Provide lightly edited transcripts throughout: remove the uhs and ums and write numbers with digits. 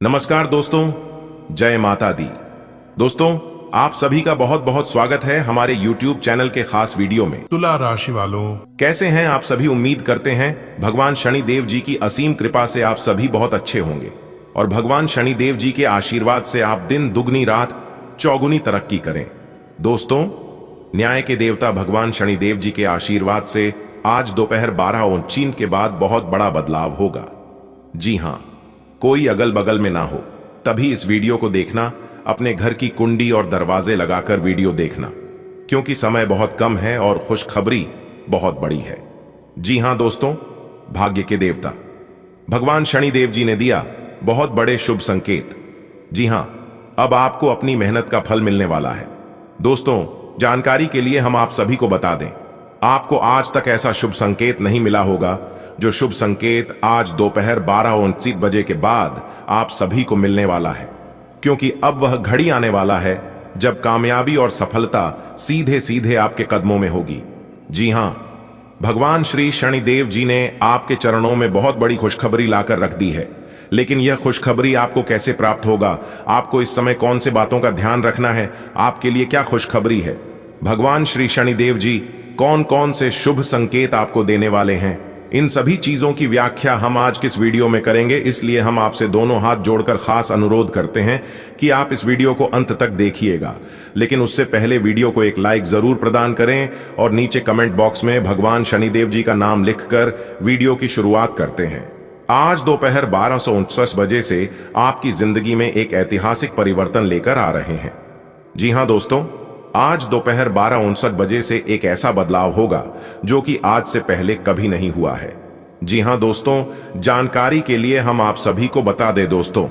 नमस्कार दोस्तों, जय माता दी। दोस्तों, आप सभी का बहुत बहुत स्वागत है हमारे YouTube चैनल के खास वीडियो में। तुला राशि वालों, कैसे हैं आप सभी? उम्मीद करते हैं भगवान शनिदेव जी की असीम कृपा से आप सभी बहुत अच्छे होंगे और भगवान शनिदेव जी के आशीर्वाद से आप दिन दुगनी रात चौगुनी तरक्की करें। दोस्तों, न्याय के देवता भगवान शनिदेव जी के आशीर्वाद से आज दोपहर 12:49 के बाद बहुत बड़ा बदलाव होगा। जी हाँ, कोई अगल बगल में ना हो तभी इस वीडियो को देखना। अपने घर की कुंडी और दरवाजे लगाकर वीडियो देखना, क्योंकि समय बहुत कम है और खुशखबरी बहुत बड़ी है। जी हां दोस्तों, भाग्य के देवता भगवान शनिदेव जी ने दिया बहुत बड़े शुभ संकेत। जी हां, अब आपको अपनी मेहनत का फल मिलने वाला है। दोस्तों, जानकारी के लिए हम आप सभी को बता दें, आपको आज तक ऐसा शुभ संकेत नहीं मिला होगा जो शुभ संकेत आज दोपहर 12:29 बजे के बाद आप सभी को मिलने वाला है, क्योंकि अब वह घड़ी आने वाला है जब कामयाबी और सफलता सीधे सीधे आपके कदमों में होगी। जी हां, भगवान श्री शनिदेव जी ने आपके चरणों में बहुत बड़ी खुशखबरी लाकर रख दी है। लेकिन यह खुशखबरी आपको कैसे प्राप्त होगा, आपको इस समय कौन से बातों का ध्यान रखना है, आपके लिए क्या खुशखबरी है, भगवान श्री शनिदेव जी कौन कौन से शुभ संकेत आपको देने वाले हैं, इन सभी चीजों की व्याख्या हम आज किस वीडियो में करेंगे। इसलिए हम आपसे दोनों हाथ जोड़कर खास अनुरोध करते हैं कि आप इस वीडियो को अंत तक देखिएगा। लेकिन उससे पहले वीडियो को एक लाइक जरूर प्रदान करें और नीचे कमेंट बॉक्स में भगवान शनिदेव जी का नाम लिखकर वीडियो की शुरुआत करते हैं। आज दोपहर 12:49 बजे से आपकी जिंदगी में एक ऐतिहासिक परिवर्तन लेकर आ रहे हैं। जी हां दोस्तों, आज दोपहर 12:59 बजे से एक ऐसा बदलाव होगा जो कि आज से पहले कभी नहीं हुआ है। जी हां दोस्तों, जानकारी के लिए हम आप सभी को बता दें दोस्तों,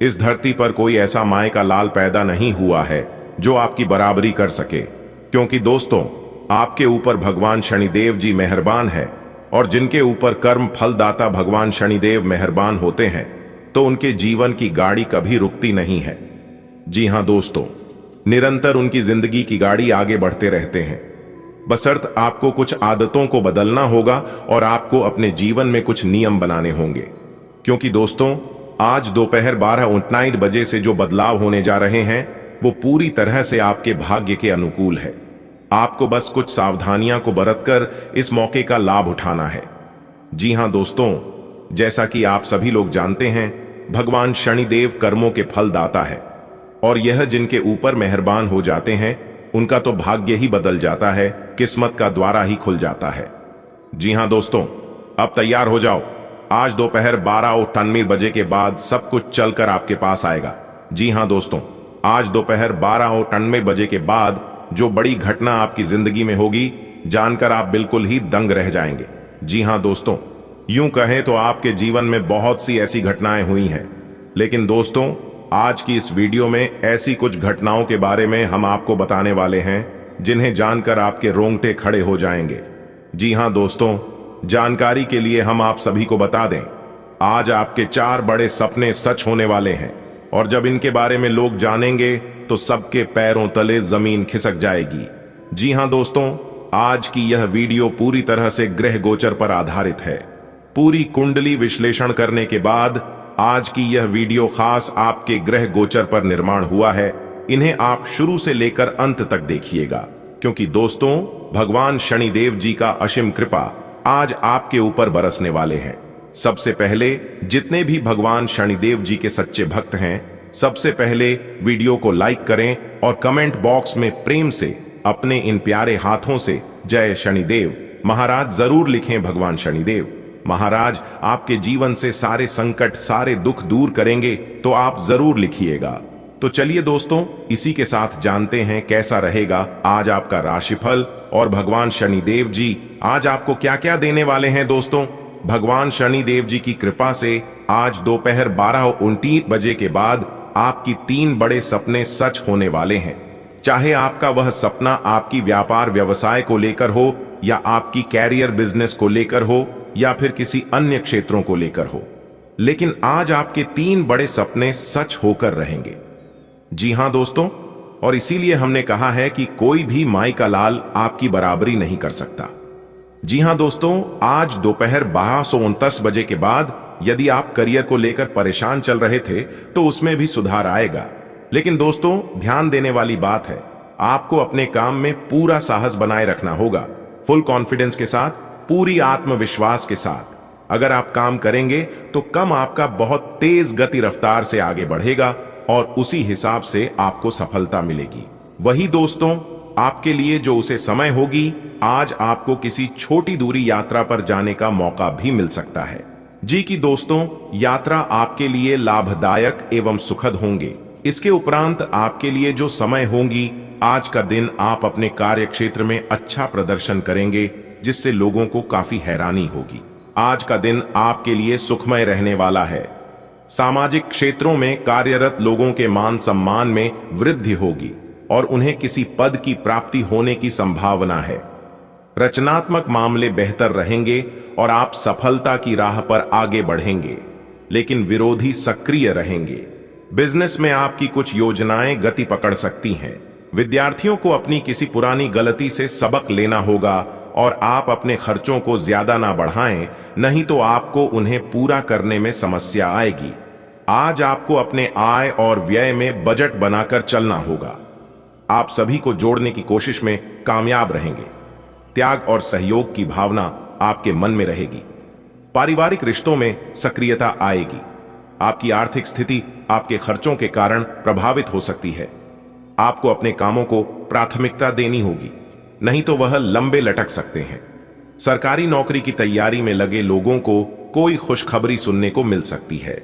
इस धरती पर कोई ऐसा माय का लाल पैदा नहीं हुआ है जो आपकी बराबरी कर सके, क्योंकि दोस्तों आपके ऊपर भगवान शनिदेव जी मेहरबान है और जिनके ऊपर कर्म फलदाता भगवान शनिदेव मेहरबान होते हैं तो उनके जीवन की गाड़ी कभी रुकती नहीं है। जी हां दोस्तों, निरंतर उनकी जिंदगी की गाड़ी आगे बढ़ते रहते हैं। बशर्त आपको कुछ आदतों को बदलना होगा और आपको अपने जीवन में कुछ नियम बनाने होंगे, क्योंकि दोस्तों आज दोपहर 12:59 बजे से जो बदलाव होने जा रहे हैं वो पूरी तरह से आपके भाग्य के अनुकूल है। आपको बस कुछ सावधानियां को बरतकर इस मौके का लाभ उठाना है। जी हां दोस्तों, जैसा कि आप सभी लोग जानते हैं, भगवान शनिदेव कर्मों के फल दाता है और यह जिनके ऊपर मेहरबान हो जाते हैं उनका तो भाग्य ही बदल जाता है, किस्मत का द्वारा ही खुल जाता है। जी हां दोस्तों, अब तैयार हो जाओ। आज दोपहर 12:98 बजे के बाद सब कुछ चलकर आपके पास आएगा। जी हां दोस्तों, आज दोपहर 12:98 बजे के बाद जो बड़ी घटना आपकी जिंदगी में होगी, जानकर आप बिल्कुल ही दंग रह जाएंगे। जी हां दोस्तों, यूं कहें तो आपके जीवन में बहुत सी ऐसी घटनाएं हुई हैं, लेकिन दोस्तों आज की इस वीडियो में ऐसी कुछ घटनाओं के बारे में हम आपको बताने वाले हैं जिन्हें जानकर आपके रोंगटे खड़े हो जाएंगे। जी हां दोस्तों, जानकारी के लिए हम आप सभी को बता दें, आज आपके 4 बड़े सपने सच होने वाले हैं और जब इनके बारे में लोग जानेंगे तो सबके पैरों तले जमीन खिसक जाएगी। जी हां दोस्तों, आज की यह वीडियो पूरी तरह से ग्रह गोचर पर आधारित है। पूरी कुंडली विश्लेषण करने के बाद आज की यह वीडियो खास आपके ग्रह गोचर पर निर्माण हुआ है। इन्हें आप शुरू से लेकर अंत तक देखिएगा, क्योंकि दोस्तों भगवान शनिदेव जी का असीम कृपा आज आपके ऊपर बरसने वाले हैं। सबसे पहले जितने भी भगवान शनिदेव जी के सच्चे भक्त हैं, सबसे पहले वीडियो को लाइक करें और कमेंट बॉक्स में प्रेम से अपने इन प्यारे हाथों से जय शनिदेव महाराज जरूर लिखें। भगवान शनिदेव महाराज आपके जीवन से सारे संकट सारे दुख दूर करेंगे, तो आप जरूर लिखिएगा। तो चलिए दोस्तों, इसी के साथ जानते हैं कैसा रहेगा आज आपका राशिफल और भगवान शनिदेव जी आज आपको क्या क्या देने वाले हैं। दोस्तों, भगवान शनिदेव जी की कृपा से आज दोपहर 12:29 बजे के बाद आपकी 3 बड़े सपने सच होने वाले हैं। चाहे आपका वह सपना आपकी व्यापार व्यवसाय को लेकर हो या आपकी कैरियर बिजनेस को लेकर हो या फिर किसी अन्य क्षेत्रों को लेकर हो, लेकिन आज आपके 3 बड़े सपने सच होकर रहेंगे। जी हां दोस्तों, और इसीलिए हमने कहा है कि कोई भी माई का लाल आपकी बराबरी नहीं कर सकता। जी हां दोस्तों, आज दोपहर 12:29 बजे के बाद यदि आप करियर को लेकर परेशान चल रहे थे तो उसमें भी सुधार आएगा। लेकिन दोस्तों, ध्यान देने वाली बात है, आपको अपने काम में पूरा साहस बनाए रखना होगा, फुल कॉन्फिडेंस के साथ, पूरी आत्मविश्वास के साथ। अगर आप काम करेंगे तो काम आपका बहुत तेज गति रफ्तार से आगे बढ़ेगा और उसी हिसाब से आपको सफलता मिलेगी। वही दोस्तों, आपके लिए जो उसे समय होगी, आज आपको किसी छोटी दूरी यात्रा पर जाने का मौका भी मिल सकता है। जी कि दोस्तों, यात्रा आपके लिए लाभदायक एवं सुखद होंगे। इसके उपरांत आपके लिए जो समय होंगी, आज का दिन आप अपने कार्य क्षेत्र में अच्छा प्रदर्शन करेंगे, जिससे लोगों को काफी हैरानी होगी। आज का दिन आपके लिए सुखमय रहने वाला है। सामाजिक क्षेत्रों में कार्यरत लोगों के मान सम्मान में वृद्धि होगी और उन्हें किसी पद की प्राप्ति होने की संभावना है। रचनात्मक मामले बेहतर रहेंगे और आप सफलता की राह पर आगे बढ़ेंगे, लेकिन विरोधी सक्रिय रहेंगे। बिजनेस में आपकी कुछ योजनाएं गति पकड़ सकती हैं। विद्यार्थियों को अपनी किसी पुरानी गलती से सबक लेना होगा और आप अपने खर्चों को ज्यादा ना बढ़ाएं, नहीं तो आपको उन्हें पूरा करने में समस्या आएगी। आज आपको अपने आय और व्यय में बजट बनाकर चलना होगा। आप सभी को जोड़ने की कोशिश में कामयाब रहेंगे। त्याग और सहयोग की भावना आपके मन में रहेगी। पारिवारिक रिश्तों में सक्रियता आएगी। आपकी आर्थिक स्थिति आपके खर्चों के कारण प्रभावित हो सकती है। आपको अपने कामों को प्राथमिकता देनी होगी, नहीं तो वह लंबे लटक सकते हैं। सरकारी नौकरी की तैयारी में लगे लोगों को कोई खुशखबरी सुनने को मिल सकती है।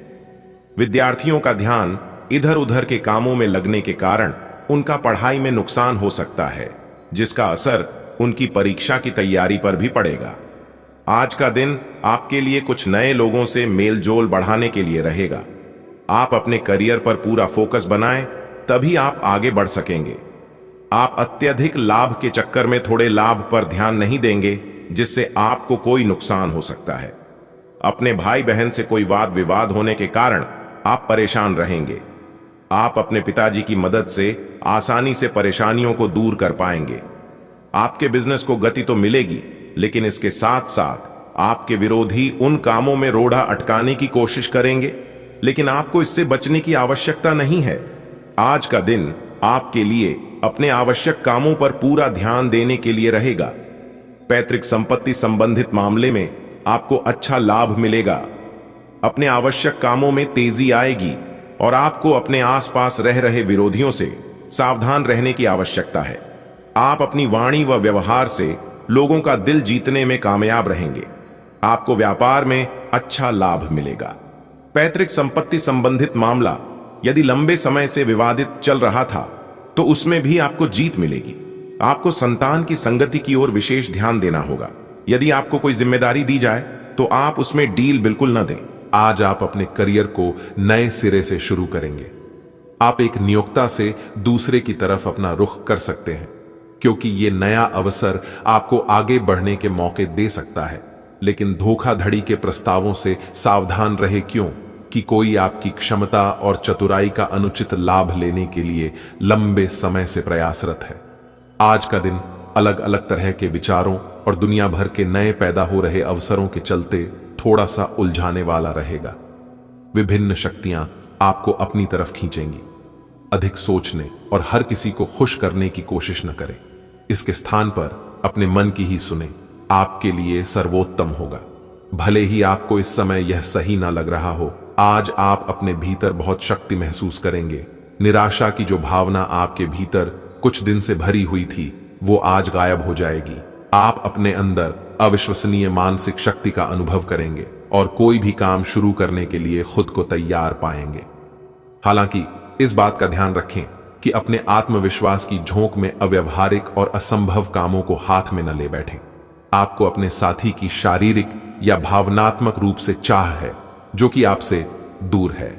विद्यार्थियों का ध्यान इधर उधर के कामों में लगने के कारण उनका पढ़ाई में नुकसान हो सकता है, जिसका असर उनकी परीक्षा की तैयारी पर भी पड़ेगा। आज का दिन आपके लिए कुछ नए लोगों से मेलजोल बढ़ाने के लिए रहेगा। आप अपने करियर पर पूरा फोकस बनाएं, तभी आप आगे बढ़ सकेंगे। आप अत्यधिक लाभ के चक्कर में थोड़े लाभ पर ध्यान नहीं देंगे, जिससे आपको कोई नुकसान हो सकता है। अपने भाई बहन से कोई वाद विवाद होने के कारण आप परेशान रहेंगे। आप अपने पिताजी की मदद से आसानी से परेशानियों को दूर कर पाएंगे। आपके बिजनेस को गति तो मिलेगी, लेकिन इसके साथ साथ आपके विरोधी उन कामों में रोड़ा अटकाने की कोशिश करेंगे, लेकिन आपको इससे बचने की आवश्यकता नहीं है। आज का दिन आपके लिए अपने आवश्यक कामों पर पूरा ध्यान देने के लिए रहेगा। पैतृक संपत्ति संबंधित मामले में आपको अच्छा लाभ मिलेगा। अपने आवश्यक कामों में तेजी आएगी और आपको अपने आसपास रह रहे विरोधियों से सावधान रहने की आवश्यकता है। आप अपनी वाणी व व्यवहार से लोगों का दिल जीतने में कामयाब रहेंगे। आपको व्यापार में अच्छा लाभ मिलेगा। पैतृक संपत्ति संबंधित मामला यदि लंबे समय से विवादित चल रहा था, तो उसमें भी आपको जीत मिलेगी। आपको संतान की संगति की ओर विशेष ध्यान देना होगा। यदि आपको कोई जिम्मेदारी दी जाए तो आप उसमें डील बिल्कुल न दें। आज आप अपने करियर को नए सिरे से शुरू करेंगे। आप एक नियोक्ता से दूसरे की तरफ अपना रुख कर सकते हैं, क्योंकि ये नया अवसर आपको आगे बढ़ने के मौके दे सकता है। लेकिन धोखाधड़ी के प्रस्तावों से सावधान रहे, क्यों कि कोई आपकी क्षमता और चतुराई का अनुचित लाभ लेने के लिए लंबे समय से प्रयासरत है। आज का दिन अलग अलग तरह के विचारों और दुनिया भर के नए पैदा हो रहे अवसरों के चलते थोड़ा सा उलझाने वाला रहेगा। विभिन्न शक्तियां आपको अपनी तरफ खींचेंगी। अधिक सोचने और हर किसी को खुश करने की कोशिश न करें। इसके स्थान पर अपने मन की ही सुने, आपके लिए सर्वोत्तम होगा। भले ही आपको इस समय यह सही ना लग रहा हो, आज आप अपने भीतर बहुत शक्ति महसूस करेंगे। निराशा की जो भावना आपके भीतर कुछ दिन से भरी हुई थी, वो आज गायब हो जाएगी। आप अपने अंदर अविश्वसनीय मानसिक शक्ति का अनुभव करेंगे और कोई भी काम शुरू करने के लिए खुद को तैयार पाएंगे। हालांकि इस बात का ध्यान रखें कि अपने आत्मविश्वास की झोंक में अव्यवहारिक और असंभव कामों को हाथ में न ले बैठें। आपको अपने साथी की शारीरिक या भावनात्मक रूप से चाह है, जो कि आपसे दूर है।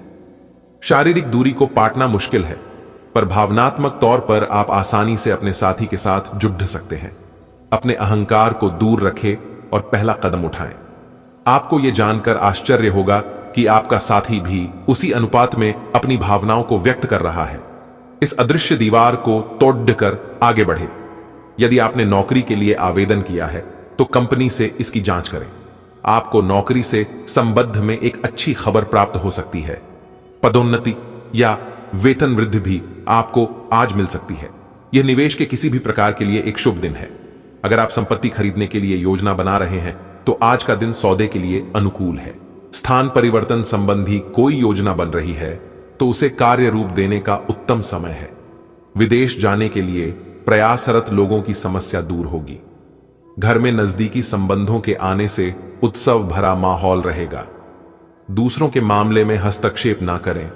शारीरिक दूरी को पाटना मुश्किल है, पर भावनात्मक तौर पर आप आसानी से अपने साथी के साथ जुड़ सकते हैं। अपने अहंकार को दूर रखें और पहला कदम उठाएं। आपको यह जानकर आश्चर्य होगा कि आपका साथी भी उसी अनुपात में अपनी भावनाओं को व्यक्त कर रहा है। इस अदृश्य दीवार को तोड़कर आगे बढ़े। यदि आपने नौकरी के लिए आवेदन किया है तो कंपनी से इसकी जांच करें। आपको नौकरी से संबद्ध में एक अच्छी खबर प्राप्त हो सकती है। पदोन्नति या वेतन वृद्धि भी आपको आज मिल सकती है। यह निवेश के किसी भी प्रकार के लिए एक शुभ दिन है। अगर आप संपत्ति खरीदने के लिए योजना बना रहे हैं तो आज का दिन सौदे के लिए अनुकूल है। स्थान परिवर्तन संबंधी कोई योजना बन रही है तो उसे कार्य रूप देने का उत्तम समय है। विदेश जाने के लिए प्रयासरत लोगों की समस्या दूर होगी। घर में नजदीकी संबंधों के आने से उत्सव भरा माहौल रहेगा। दूसरों के मामले में हस्तक्षेप ना करें,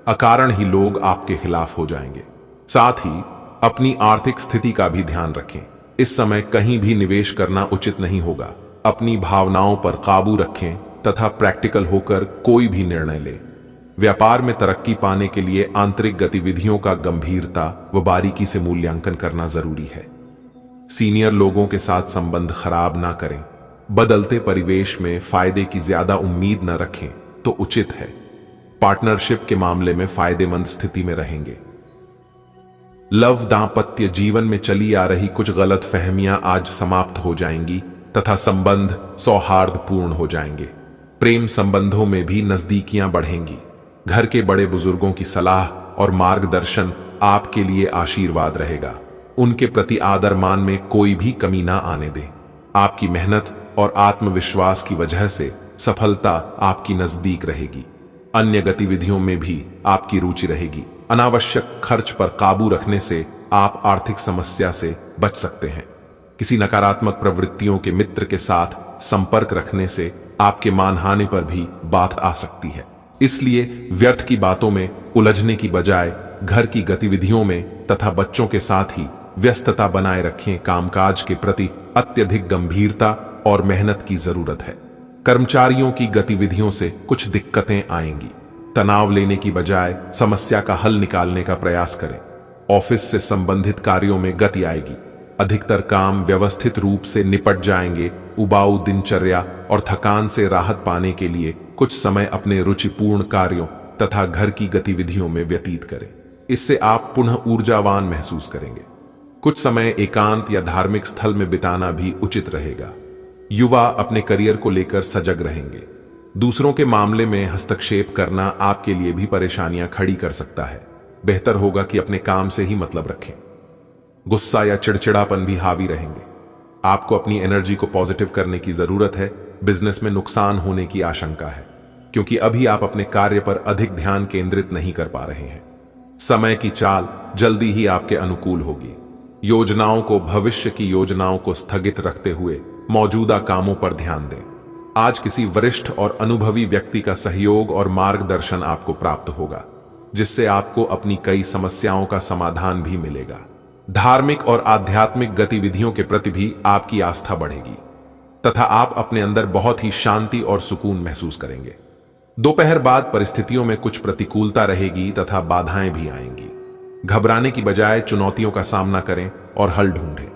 अकारण ही लोग आपके खिलाफ हो जाएंगे। साथ ही अपनी आर्थिक स्थिति का भी ध्यान रखें। इस समय कहीं भी निवेश करना उचित नहीं होगा। अपनी भावनाओं पर काबू रखें तथा प्रैक्टिकल होकर कोई भी निर्णय लें। व्यापार में तरक्की पाने के लिए आंतरिक गतिविधियों का गंभीरता व बारीकी से मूल्यांकन करना जरूरी है। सीनियर लोगों के साथ संबंध खराब ना करें। बदलते परिवेश में फायदे की ज्यादा उम्मीद न रखें तो उचित है। पार्टनरशिप के मामले में फायदेमंद स्थिति में रहेंगे। लव दांपत्य जीवन में चली आ रही कुछ गलत फहमियां आज समाप्त हो जाएंगी तथा संबंध सौहार्दपूर्ण हो जाएंगे। प्रेम संबंधों में भी नजदीकियां बढ़ेंगी। घर के बड़े बुजुर्गों की सलाह और मार्गदर्शन आपके लिए आशीर्वाद रहेगा। उनके प्रति आदर मान में कोई भी कमी ना आने दें। आपकी मेहनत और आत्मविश्वास की वजह से सफलता आपकी नजदीक रहेगी। अन्य गतिविधियों में भी आपकी रुचि रहेगी। अनावश्यक खर्च पर काबू रखने से आप आर्थिक समस्या से बच सकते हैं। किसी नकारात्मक प्रवृत्तियों के मित्र के साथ संपर्क रखने से आपके मानहानि पर भी बात आ सकती है। इसलिए व्यर्थ की बातों में उलझने की बजाय घर की गतिविधियों में तथा बच्चों के साथ ही व्यस्तता बनाए रखें। कामकाज के प्रति अत्यधिक गंभीरता और मेहनत की जरूरत है। कर्मचारियों की गतिविधियों से कुछ दिक्कतें आएंगी। तनाव लेने की बजाय समस्या का हल निकालने का प्रयास करें। ऑफिस से संबंधित कार्यों में गति आएगी। अधिकतर काम व्यवस्थित रूप से निपट जाएंगे। उबाऊ दिनचर्या और थकान से राहत पाने के लिए कुछ समय अपने रुचिपूर्ण कार्यों तथा घर की गतिविधियों में व्यतीत करें। इससे आप पुनः ऊर्जावान महसूस करेंगे। कुछ समय एकांत या धार्मिक स्थल में बिताना भी उचित रहेगा। युवा अपने करियर को लेकर सजग रहेंगे। दूसरों के मामले में हस्तक्षेप करना आपके लिए भी परेशानियां खड़ी कर सकता है। बेहतर होगा कि अपने काम से ही मतलब रखें। गुस्सा या चिड़चिड़ापन भी हावी रहेंगे। आपको अपनी एनर्जी को पॉजिटिव करने की जरूरत है। बिजनेस में नुकसान होने की आशंका है क्योंकि अभी आप अपने कार्य पर अधिक ध्यान केंद्रित नहीं कर पा रहे हैं। समय की चाल जल्दी ही आपके अनुकूल होगी। योजनाओं को भविष्य की योजनाओं को स्थगित रखते हुए मौजूदा कामों पर ध्यान दें। आज किसी वरिष्ठ और अनुभवी व्यक्ति का सहयोग और मार्गदर्शन आपको प्राप्त होगा, जिससे आपको अपनी कई समस्याओं का समाधान भी मिलेगा। धार्मिक और आध्यात्मिक गतिविधियों के प्रति भी आपकी आस्था बढ़ेगी तथा आप अपने अंदर बहुत ही शांति और सुकून महसूस करेंगे। दोपहर बाद परिस्थितियों में कुछ प्रतिकूलता रहेगी तथा बाधाएं भी आएंगी। घबराने की बजाय चुनौतियों का सामना करें और हल ढूंढें।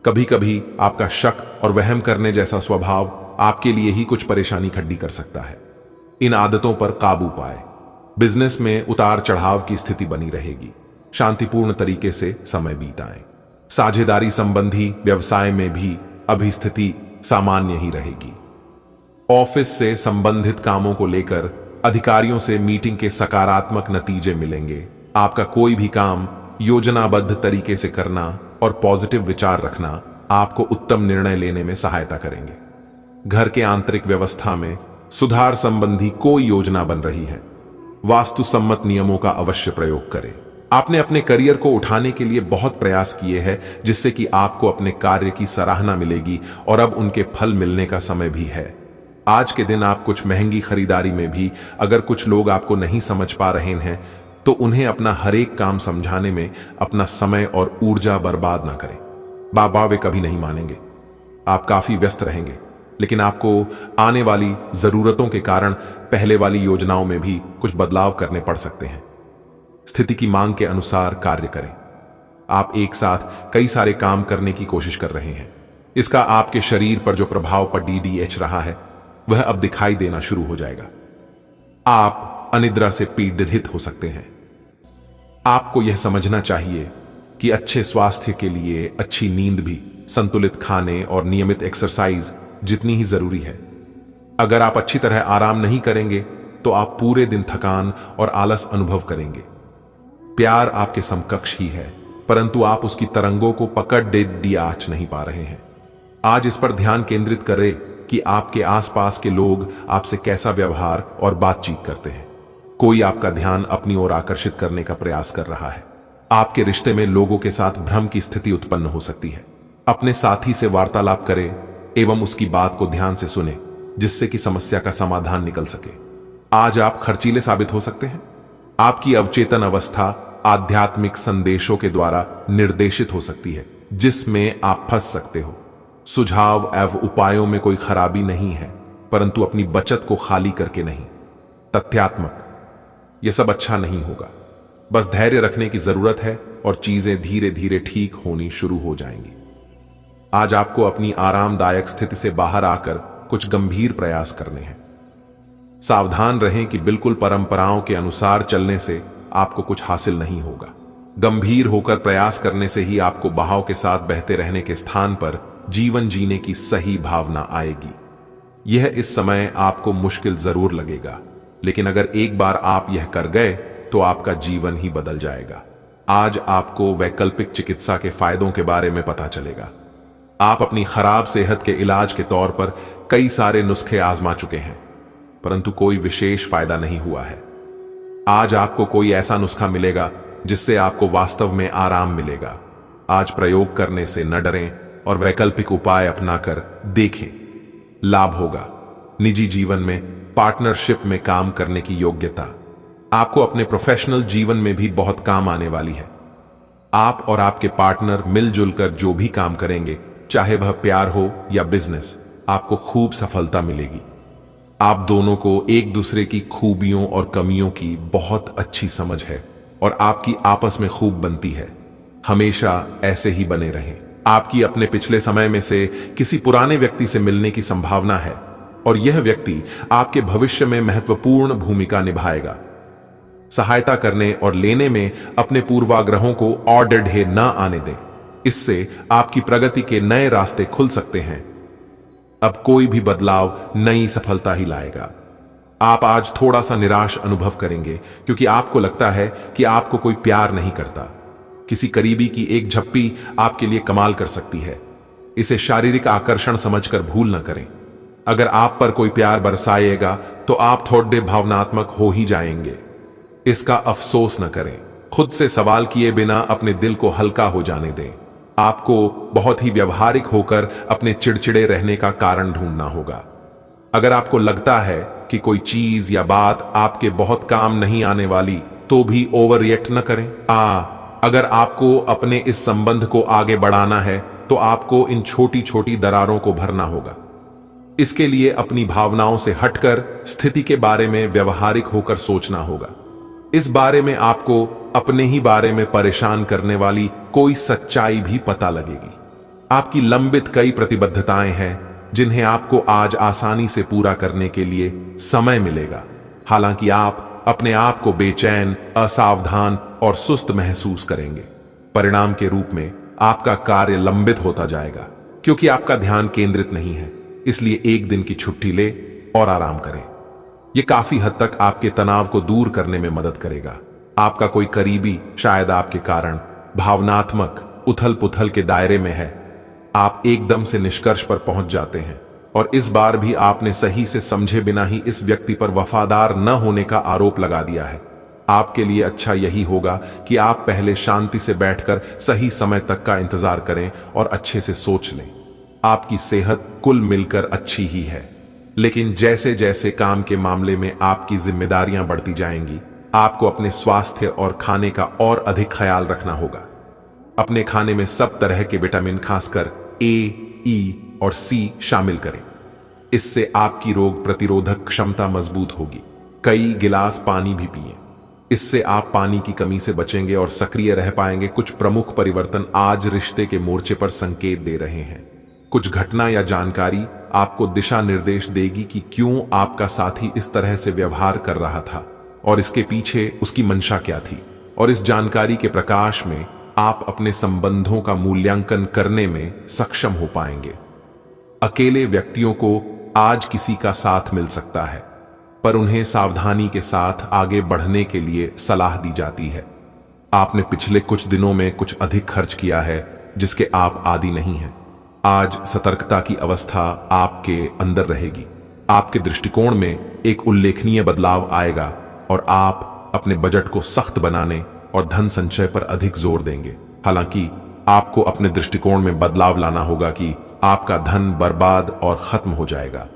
कभी कभी आपका शक और वहम करने जैसा स्वभाव आपके लिए ही कुछ परेशानी खड़ी कर सकता है। इन आदतों पर काबू पाए। बिजनेस में उतार चढ़ाव की स्थिति बनी रहेगी। शांतिपूर्ण तरीके से समय बीताएं। साझेदारी संबंधी व्यवसाय में भी अभी स्थिति सामान्य ही रहेगी। ऑफिस से संबंधित कामों को लेकर अधिकारियों से मीटिंग के सकारात्मक नतीजे मिलेंगे। आपका कोई भी काम योजनाबद्ध तरीके से करना और पॉजिटिव विचार रखना आपको उत्तम निर्णय लेने में सहायता करेंगे। घर के आंतरिक व्यवस्था में सुधार संबंधी कोई योजना बन रही है। वास्तु सम्मत नियमों का अवश्य प्रयोग करें। आपने अपने करियर को उठाने के लिए बहुत प्रयास किए हैं, जिससे कि आपको अपने कार्य की सराहना मिलेगी और अब उनके फल मिलने का समय भी है। आज के दिन आप कुछ महंगी खरीदारी में भी अगर कुछ लोग आपको नहीं समझ पा रहे हैं तो उन्हें अपना हर एक काम समझाने में अपना समय और ऊर्जा बर्बाद ना करें। बाबा वे कभी नहीं मानेंगे। आप काफी व्यस्त रहेंगे, लेकिन आपको आने वाली जरूरतों के कारण पहले वाली योजनाओं में भी कुछ बदलाव करने पड़ सकते हैं। स्थिति की मांग के अनुसार कार्य करें। आप एक साथ कई सारे काम करने की कोशिश कर रहे हैं। इसका आपके शरीर पर जो प्रभाव पर DDH रहा है वह अब दिखाई देना शुरू हो जाएगा। आप अनिद्रा से पीड़ित हो सकते हैं। आपको यह समझना चाहिए कि अच्छे स्वास्थ्य के लिए अच्छी नींद भी संतुलित खाने और नियमित एक्सरसाइज जितनी ही जरूरी है। अगर आप अच्छी तरह आराम नहीं करेंगे तो आप पूरे दिन थकान और आलस अनुभव करेंगे। प्यार आपके समकक्ष ही है, परंतु आप उसकी तरंगों को पकड़ डेढ़ आंच नहीं पा रहे हैं। आज इस पर ध्यान केंद्रित करें कि आपके आसपास के लोग आपसे कैसा व्यवहार और बातचीत करते हैं। कोई आपका ध्यान अपनी ओर आकर्षित करने का प्रयास कर रहा है। आपके रिश्ते में लोगों के साथ भ्रम की स्थिति उत्पन्न हो सकती है। अपने साथी से वार्तालाप करें एवं उसकी बात को ध्यान से सुने, जिससे कि समस्या का समाधान निकल सके। आज आप खर्चीले साबित हो सकते हैं। आपकी अवचेतन अवस्था आध्यात्मिक संदेशों के द्वारा निर्देशित हो सकती है, जिसमें आप फंस सकते हो। सुझाव एवं उपायों में कोई खराबी नहीं है, परंतु अपनी बचत को खाली करके नहीं। तथ्यात्मक, यह सब अच्छा नहीं होगा। बस धैर्य रखने की जरूरत है और चीजें धीरे धीरे ठीक होनी शुरू हो जाएंगी। आज आपको अपनी आरामदायक स्थिति से बाहर आकर कुछ गंभीर प्रयास करने हैं। सावधान रहें कि बिल्कुल परंपराओं के अनुसार चलने से आपको कुछ हासिल नहीं होगा। गंभीर होकर प्रयास करने से ही आपको बहाव के साथ बहते रहने के स्थान पर जीवन जीने की सही भावना आएगी। यह इस समय आपको मुश्किल जरूर लगेगा, लेकिन अगर एक बार आप यह कर गए तो आपका जीवन ही बदल जाएगा। आज आपको वैकल्पिक चिकित्सा के फायदों के बारे में पता चलेगा। आप अपनी खराब सेहत के इलाज के तौर पर कई सारे नुस्खे आजमा चुके हैं, परंतु कोई विशेष फायदा नहीं हुआ है। आज आपको कोई ऐसा नुस्खा मिलेगा जिससे आपको वास्तव में आराम मिलेगा। आज प्रयोग करने से न डरें और वैकल्पिक उपाय अपनाकर देखें, लाभ होगा। निजी जीवन में पार्टनरशिप में काम करने की योग्यता आपको अपने प्रोफेशनल जीवन में भी बहुत काम आने वाली है। आप और आपके पार्टनर मिलजुल कर जो भी काम करेंगे, चाहे वह प्यार हो या बिजनेस, आपको खूब सफलता मिलेगी। आप दोनों को एक दूसरे की खूबियों और कमियों की बहुत अच्छी समझ है और आपकी आपस में खूब बनती है। हमेशा ऐसे ही बने रहें। आपकी अपने पिछले समय में से किसी पुराने व्यक्ति से मिलने की संभावना है और यह व्यक्ति आपके भविष्य में महत्वपूर्ण भूमिका निभाएगा। सहायता करने और लेने में अपने पूर्वाग्रहों को और ढेर न आने दें। इससे आपकी प्रगति के नए रास्ते खुल सकते हैं। अब कोई भी बदलाव नई सफलता ही लाएगा। आप आज थोड़ा सा निराश अनुभव करेंगे क्योंकि आपको लगता है कि आपको कोई प्यार नहीं करता। किसी करीबी की एक झप्पी आपके लिए कमाल कर सकती है। इसे शारीरिक आकर्षण समझकर भूल न करें। अगर आप पर कोई प्यार बरसाएगा तो आप थोड़े भावनात्मक हो ही जाएंगे। इसका अफसोस न करें। खुद से सवाल किए बिना अपने दिल को हल्का हो जाने दें। आपको बहुत ही व्यवहारिक होकर अपने चिड़चिड़े रहने का कारण ढूंढना होगा। अगर आपको लगता है कि कोई चीज या बात आपके बहुत काम नहीं आने वाली, तो भी ओवर रिएक्ट न करें। अगर आपको अपने इस संबंध को आगे बढ़ाना है तो आपको इन छोटी छोटी दरारों को भरना होगा। इसके लिए अपनी भावनाओं से हटकर स्थिति के बारे में व्यवहारिक होकर सोचना होगा। इस बारे में आपको अपने ही बारे में परेशान करने वाली कोई सच्चाई भी पता लगेगी। आपकी लंबित कई प्रतिबद्धताएं हैं जिन्हें आपको आज आसानी से पूरा करने के लिए समय मिलेगा। हालांकि आप अपने आप को बेचैन, असावधान और सुस्त महसूस करेंगे। परिणाम के रूप में आपका कार्य लंबित होता जाएगा क्योंकि आपका ध्यान केंद्रित नहीं है। इसलिए एक दिन की छुट्टी ले और आराम करें। यह काफी हद तक आपके तनाव को दूर करने में मदद करेगा। आपका कोई करीबी शायद आपके कारण भावनात्मक उथल पुथल के दायरे में है। आप एकदम से निष्कर्ष पर पहुंच जाते हैं और इस बार भी आपने सही से समझे बिना ही इस व्यक्ति पर वफादार न होने का आरोप लगा दिया है। आपके लिए अच्छा यही होगा कि आप पहले शांति से बैठकर सही समय तक का इंतजार करें और अच्छे से सोच लें। आपकी सेहत कुल मिलकर अच्छी ही है, लेकिन जैसे जैसे काम के मामले में आपकी जिम्मेदारियां बढ़ती जाएंगी, आपको अपने स्वास्थ्य और खाने का और अधिक ख्याल रखना होगा। अपने खाने में सब तरह के विटामिन, खासकर ए, ई और सी शामिल करें। इससे आपकी रोग प्रतिरोधक क्षमता मजबूत होगी। कई गिलास पानी भी पिएं। इससे आप पानी की कमी से बचेंगे और सक्रिय रह पाएंगे। कुछ प्रमुख परिवर्तन आज रिश्ते के मोर्चे पर संकेत दे रहे हैं। कुछ घटना या जानकारी आपको दिशा निर्देश देगी कि क्यों आपका साथी इस तरह से व्यवहार कर रहा था और इसके पीछे उसकी मंशा क्या थी। और इस जानकारी के प्रकाश में आप अपने संबंधों का मूल्यांकन करने में सक्षम हो पाएंगे। अकेले व्यक्तियों को आज किसी का साथ मिल सकता है, पर उन्हें सावधानी के साथ आगे बढ़ने के लिए सलाह दी जाती है। आपने पिछले कुछ दिनों में कुछ अधिक खर्च किया है जिसके आप आदी नहीं हैं। आज सतर्कता की अवस्था आपके अंदर रहेगी। आपके दृष्टिकोण में एक उल्लेखनीय बदलाव आएगा और आप अपने बजट को सख्त बनाने और धन संचय पर अधिक जोर देंगे। हालांकि आपको अपने दृष्टिकोण में बदलाव लाना होगा कि आपका धन बर्बाद और खत्म हो जाएगा।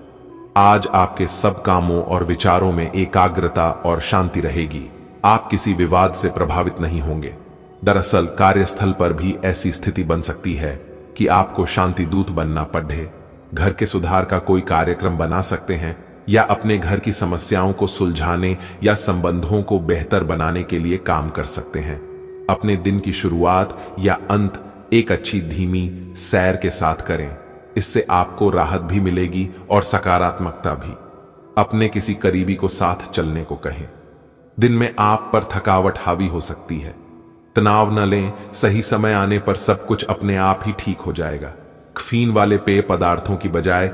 आज आपके सब कामों और विचारों में एकाग्रता और शांति रहेगी। आप किसी विवाद से प्रभावित नहीं होंगे। दरअसल कार्यस्थल पर भी ऐसी स्थिति बन सकती है कि आपको शांति दूत बनना पड़े। घर के सुधार का कोई कार्यक्रम बना सकते हैं या अपने घर की समस्याओं को सुलझाने या संबंधों को बेहतर बनाने के लिए काम कर सकते हैं। अपने दिन की शुरुआत या अंत एक अच्छी धीमी सैर के साथ करें। इससे आपको राहत भी मिलेगी और सकारात्मकता भी। अपने किसी करीबी को साथ चलने को कहें। दिन में आप पर थकावट हावी हो सकती है। तनाव न लें, सही समय आने पर सब कुछ अपने आप ही ठीक हो जाएगा। कैफीन वाले पेय पदार्थों की बजाय